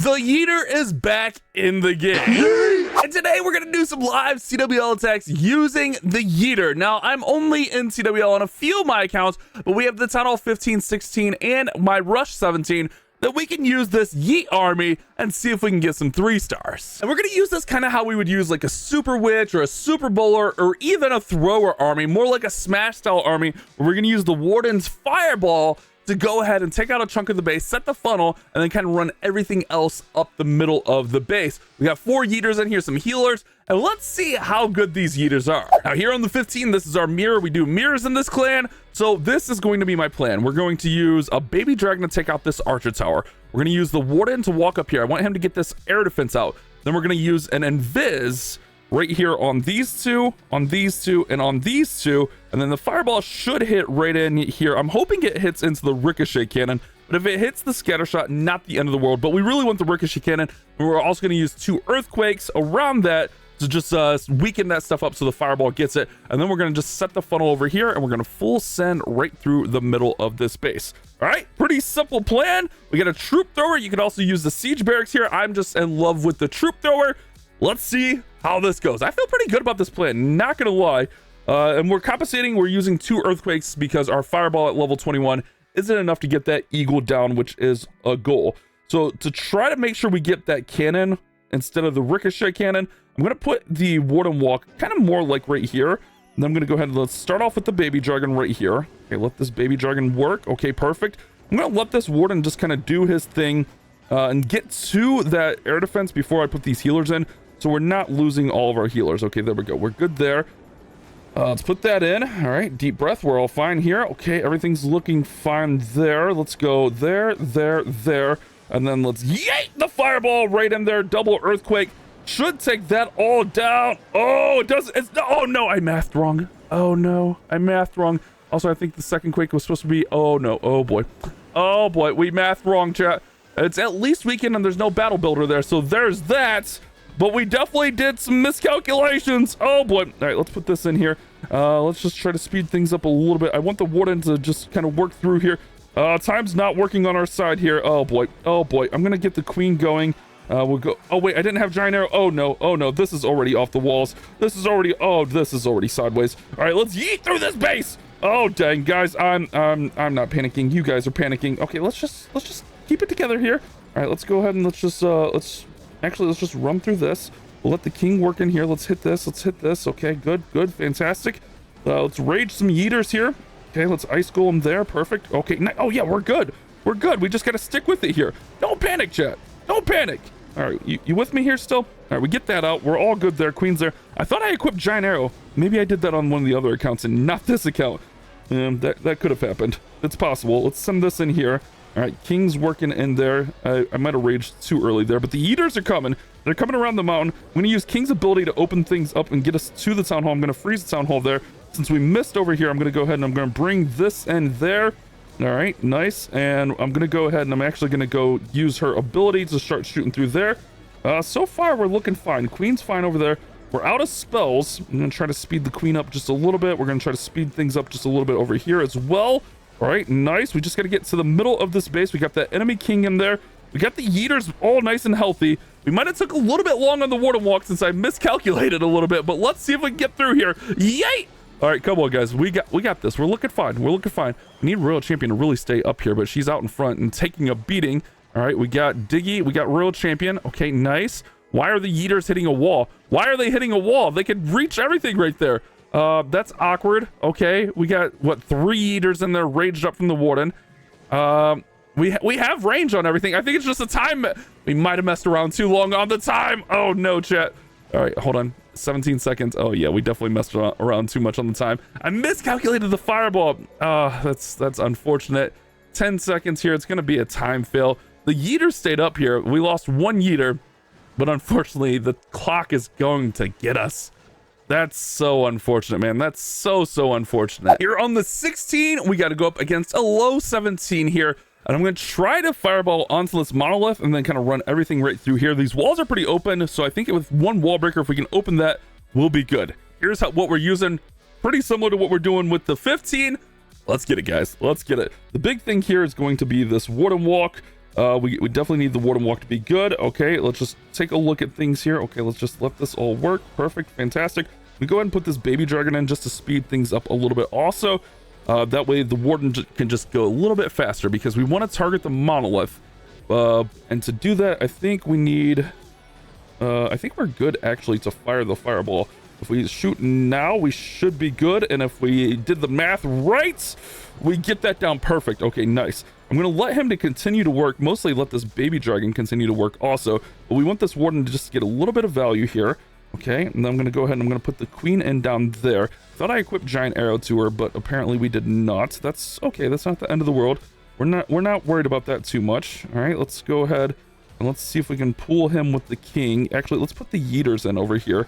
The Yeeter is back in the game. And today we're going to do some live CWL attacks using the Yeeter. Now, I'm only in CWL on a few of my accounts, but we have the Town Hall 15, 16, and my Rush 17 that we can use this Yeet army and see if we can get some 3-stars. And we're going to use this kind of how we would use like a Super Witch or a Super Bowler or even a Thrower army, more like a Smash style army, where we're going to use the Warden's Fireball to go ahead and take out a chunk of the base, set the funnel, and then kind of run everything else up the middle of the base. We got 4 Yeeters in here, some healers, and let's see how good these Yeeters are. Now here on the 15, this is our mirror. We do mirrors in this clan, so this is going to be my plan. We're going to use a Baby Dragon to take out this Archer Tower. We're going to use the Warden to walk up here. I want him to get this air defense out. Then we're going to use an Invis right here on these two, on these two, and on these two, and then the Fireball should hit right in here. I'm hoping it hits into the Ricochet Cannon, but if it hits the Scatter Shot, not the end of the world, but we really want the Ricochet Cannon, and we're also going to use 2 Earthquakes around that to just weaken that stuff up so the Fireball gets it, and then we're going to just set the funnel over here, and we're going to full send right through the middle of this base. All right, pretty simple plan. We got a Troop Thrower. You can also use the Siege Barracks here. I'm just in love with the Troop Thrower. Let's see how this goes. I feel pretty good about this plan, not gonna lie. And we're compensating. We're using 2 Earthquakes because our Fireball at level 21 isn't enough to get that Eagle down, which is a goal. So to try to make sure we get that cannon instead of the Ricochet Cannon, I'm gonna put the Warden Walk kind of more like right here. And then I'm gonna go ahead and let's start off with the Baby Dragon right here. Okay, let this Baby Dragon work. Okay, perfect. I'm gonna let this Warden just kind of do his thing and get to that air defense before I put these healers in, so we're not losing all of our healers. Okay, there we go. We're good there. Let's put that in. All right, deep breath. We're all fine here. Okay, everything's looking fine there. Let's go there, there, there, and then let's yeet the Fireball right in there. Double Earthquake should take that all down. Oh, it does. Oh no, I mathed wrong. Oh no, I mathed wrong. Also, I think the second quake was supposed to be. Oh no. Oh boy. Oh boy, we mathed wrong, chat. It's at least weekend and there's no battle builder there, so there's that. But we definitely did some miscalculations. Oh boy. All right, let's put this in here. Let's just try to speed things up a little bit. I want the Warden to just kind of work through here. Time's not working on our side here. Oh boy. Oh boy. I'm gonna get the Queen going. We'll go. Oh wait, I didn't have Giant Arrow. Oh no. Oh no. This is already off the walls. This is already. Oh, this is already sideways. All right, let's yeet through this base. Oh dang, guys. I'm not panicking. You guys are panicking. Okay, let's just keep it together here. All right, let's go ahead and let's just run through this. We'll let the King work in here. Let's hit this. Let's hit this. Okay, good, fantastic. Let's rage some Yeeters here. Okay, let's Ice Golem there. Perfect. Okay, oh yeah, we're good. We're good. We just got to stick with it here. Don't panic, chat. Don't panic. All right, you with me here still? All right, we get that out. We're all good there. Queen's there. I thought I equipped Giant Arrow. Maybe I did that on one of the other accounts and not this account. That could have happened. It's possible. Let's send this in here. All right, King's working in there. I might have raged too early there, but the Yeeters are coming. They're coming around the mountain. I'm going to use King's ability to open things up and get us to the Town Hall. I'm going to freeze the Town Hall there. Since we missed over here, I'm going to go ahead and I'm going to bring this in there. All right, nice. And I'm going to go ahead and I'm actually going to go use her ability to start shooting through there. So far, we're looking fine. Queen's fine over there. We're out of spells. I'm going to try to speed the Queen up just a little bit. We're going to try to speed things up just a little bit over here as well. All right, nice. We just got to get to the middle of this base. We got that enemy King in there. We got the Yeeters all nice and healthy. We might have took a little bit long on the Warden Walk since I miscalculated a little bit, but let's see if we can get through here. Yay! All right, come on, guys. We got this. We're looking fine. We're looking fine. We need Royal Champion to really stay up here, but she's out in front and taking a beating. All right, we got Diggy. We got Royal Champion. Okay, nice. Why are the Yeeters hitting a wall? Why are they hitting a wall? They could reach everything right there. That's awkward. Okay, we got, what, 3 Yeeters in there raged up from the Warden. We have range on everything. I think it's just a time. We might have messed around too long on the time. Oh, no, chat. All right, hold on. 17 seconds. Oh, yeah, we definitely messed around too much on the time. I miscalculated the Fireball. That's unfortunate. 10 seconds here. It's going to be a time fail. The Yeeter stayed up here. We lost 1 Yeeter, but unfortunately, the clock is going to get us. That's so unfortunate, man. That's so unfortunate. Here on the 16, we got to go up against a low 17 here. And I'm going to try to Fireball onto this monolith and then kind of run everything right through here. These walls are pretty open, so I think with 1 wall breaker, if we can open that, we'll be good. Here's what we're using. Pretty similar to what we're doing with the 15. Let's get it, guys. Let's get it. The big thing here is going to be this Warden Walk. We definitely need the Warden Walk to be good. Okay, let's just take a look at things here. Okay, let's just let this all work. Perfect, fantastic. We go ahead and put this baby dragon in just to speed things up a little bit also. That way the Warden can just go a little bit faster because we want to target the monolith. And to do that, I think we need... I think we're good actually to fire the fireball. If we shoot now, we should be good. And if we did the math right, we get that down perfect. Okay, nice. I'm going to let him to continue to work. Mostly let this baby dragon continue to work also. But we want this Warden to just get a little bit of value here. Okay, and then I'm going to go ahead and I'm going to put the queen in down there. Thought I equipped giant arrow to her, but apparently we did not. That's okay. That's not the end of the world. We're not worried about that too much. All right, let's go ahead and let's see if we can pull him with the king. Actually, let's put the yeeters in over here.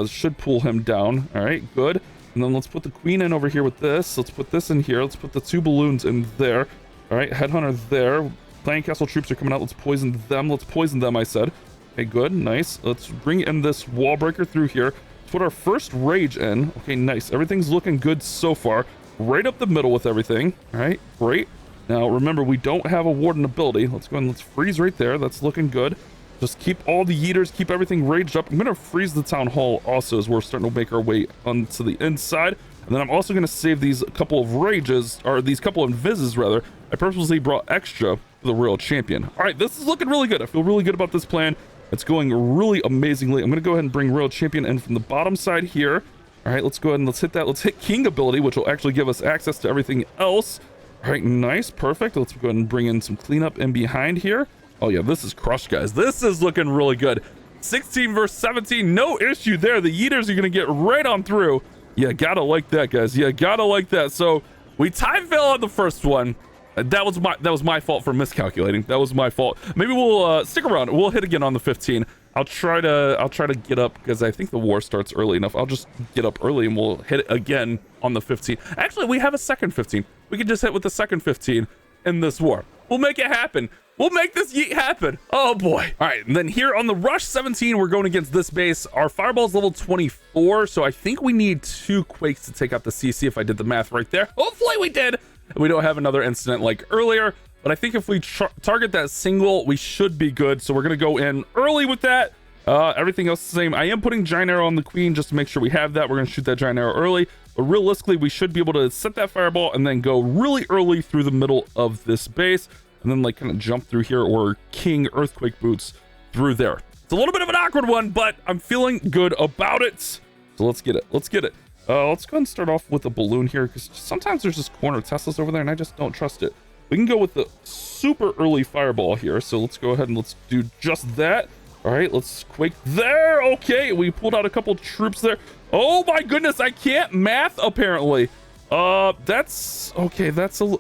Should pull him down. All right, good. And then let's put the queen in over here with this. Let's put this in here. Let's put the 2 balloons in there. All right, headhunter there. Clan castle troops are coming out. Let's poison them. Let's poison them, I said. Okay, good, nice. Let's bring in this wall breaker through here. Let's put our first rage in. Okay, nice. Everything's looking good so far. Right up the middle with everything. All right, great. Now, remember, we don't have a Warden ability. Let's go and let's freeze right there. That's looking good. Just keep all the yeeters, keep everything raged up. I'm going to freeze the town hall also as we're starting to make our way onto the inside. And then I'm also going to save these couple of rages, or these couple of invises rather. I purposely brought extra for the royal champion. All right, this is looking really good. I feel really good about this plan. It's going really amazingly. I'm going to go ahead and bring royal champion in from the bottom side here. All right, let's go ahead and let's hit that. Let's hit king ability, which will actually give us access to everything else. All right, nice, perfect. Let's go ahead and bring in some cleanup in behind here. Oh yeah, this is crushed, guys. This is looking really good. 16 versus 17, no issue there. The yeeters are going to get right on through. Yeah, gotta like that, guys. Yeah, gotta like that. So we time fail on the first one. That was my fault for miscalculating. That was my fault. Maybe we'll stick around. We'll hit again on the 15. I'll try to get up because I think the war starts early enough. I'll just get up early and we'll hit it again on the 15. Actually, we have a second 15. We can just hit with the second 15 in this war. We'll make it happen. We'll make this yeet happen. Oh boy. All right, and then here on the rush 17, we're going against this base. Our fireball's level 24, so I think we need 2 quakes to take out the CC if I did the math right there. Hopefully we did. We don't have another incident like earlier, but I think if we target that single, we should be good. So we're gonna go in early with that. Everything else is the same. I am putting giant arrow on the queen just to make sure we have that. We're gonna shoot that giant arrow early, but realistically, we should be able to set that fireball and then go really early through the middle of this base, and then like kind of jump through here or king earthquake boots through there. It's a little bit of an awkward one, but I'm feeling good about it. So let's get it. Let's get it. Let's go ahead and start off with a balloon here because sometimes there's just corner Teslas over there and I just don't trust it. We can go with the super early fireball here. So let's go ahead and let's do just that. All right, let's quake there. Okay, we pulled out a couple troops there. Oh my goodness, I can't math apparently. That's okay. That's a...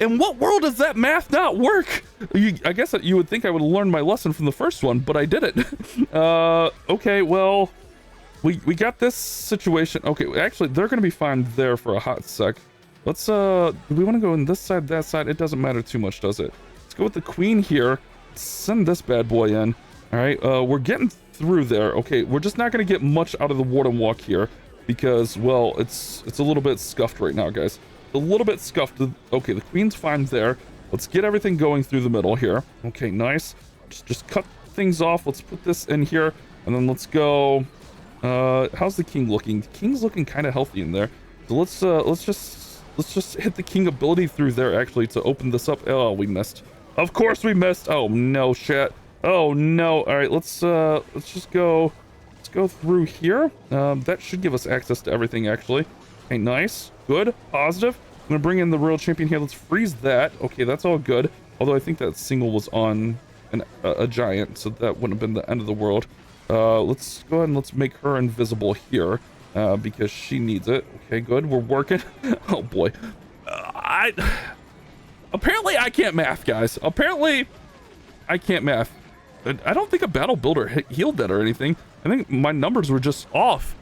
In what world does that math not work? I guess that you would think I would have learned my lesson from the first one, but I didn't. Okay, well, we got this situation. Okay, actually, they're going to be fine there for a hot sec. Let's, do we want to go in this side, that side? It doesn't matter too much, does it? Let's go with the queen here. Send this bad boy in. All right, we're getting through there. Okay, we're just not going to get much out of the Warden Walk here because, well, it's a little bit scuffed right now, guys. A little bit scuffed. Okay, the queen's fine there. Let's get everything going through the middle here. Okay, nice. Just cut things off. Let's put this in here, and then let's go. How's the king looking? The king's looking kind of healthy in there. So let's just hit the king ability through there actually to open this up. Oh, we missed. Of course we missed. Oh no, shit. Oh no. All right, let's just go. Let's go through here. That should give us access to everything actually. Okay, nice. Good, positive. I'm gonna bring in the royal champion here. Let's freeze that. Okay, that's all good. Although I think that single was on a giant, so that wouldn't have been the end of the world. Let's go ahead and let's make her invisible here because she needs it. Okay, good. We're working. Oh boy. Apparently I can't math, guys. Apparently I can't math. I don't think a battle builder healed that or anything. I think my numbers were just off.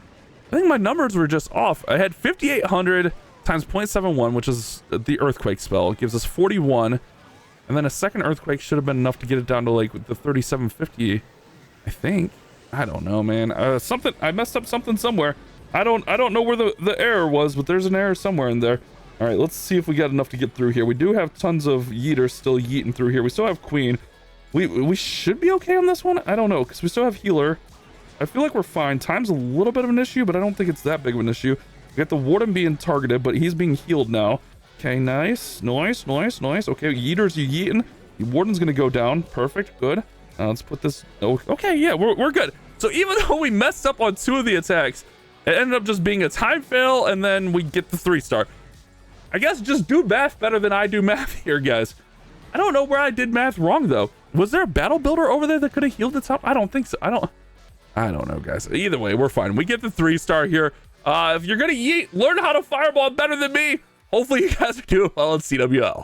I had 5,800 times 0.71, which is the earthquake spell. It gives us 41. And then a second earthquake should have been enough to get it down to like the 3,750, I think. I don't know, man. I messed up something somewhere. I don't know where the error was, but there's an error somewhere in there. All right, let's see if we got enough to get through here. We do have tons of yeeters still yeeting through here. We still have queen. We should be okay on this one. I don't know, because we still have healer. I feel like we're fine. Time's a little bit of an issue, but I don't think it's that big of an issue. We got the warden being targeted, but he's being healed now. Okay, nice. Okay, yeeters, you yeeting. The warden's gonna go down. Perfect, good. Let's put this. Oh, okay, yeah, we're good. So even though we messed up on 2 of the attacks, it ended up just being a time fail, and then we get the 3-star. I guess just do math better than I do math here, guys. I don't know where I did math wrong, though. Was there a battle builder over there that could have healed the top? I don't think so. I don't know, guys. Either way, we're fine. We get the 3-star here. If you're gonna yeet, learn how to fireball better than me. Hopefully you guys are doing well in CWL.